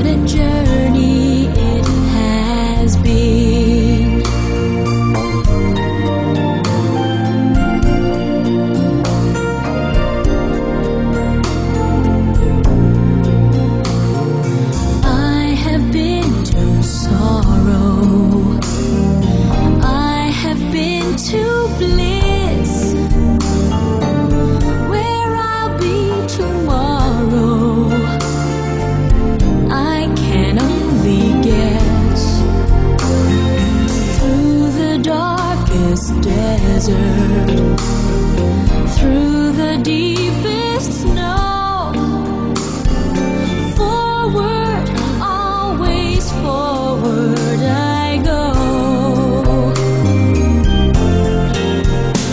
What a journey it has been. I have been to sorrow, I have been to bliss, where I'll be tomorrow I can only guess. Through the darkest desert, through the deepest snow, forward, always forward I go.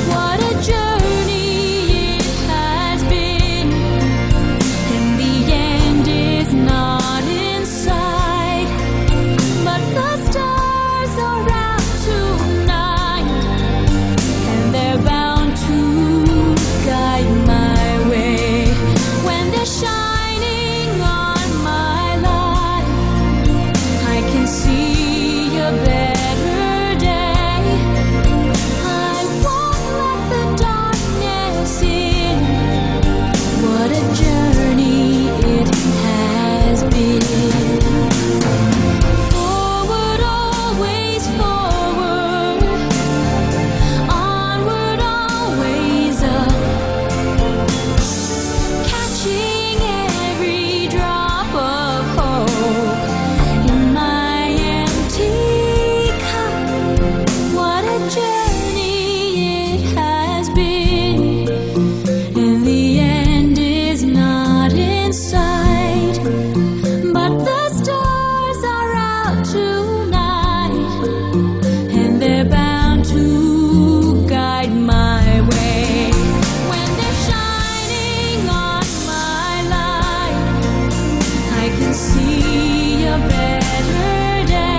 What a journey it has been, and the end is not in sight, but the stars are out tonight, and they're bound to guide my way. When they're shining on my life, I can see a better day. I won't let the darkness in. What a journey it has been. Forward, always forward, onward, always up, catching every drop of hope in my empty cup. What a journey it has been, and the end is not in sight, but the stars are out tonight, and they're bound to guide my way. When they're shining on my life, I can see a better day.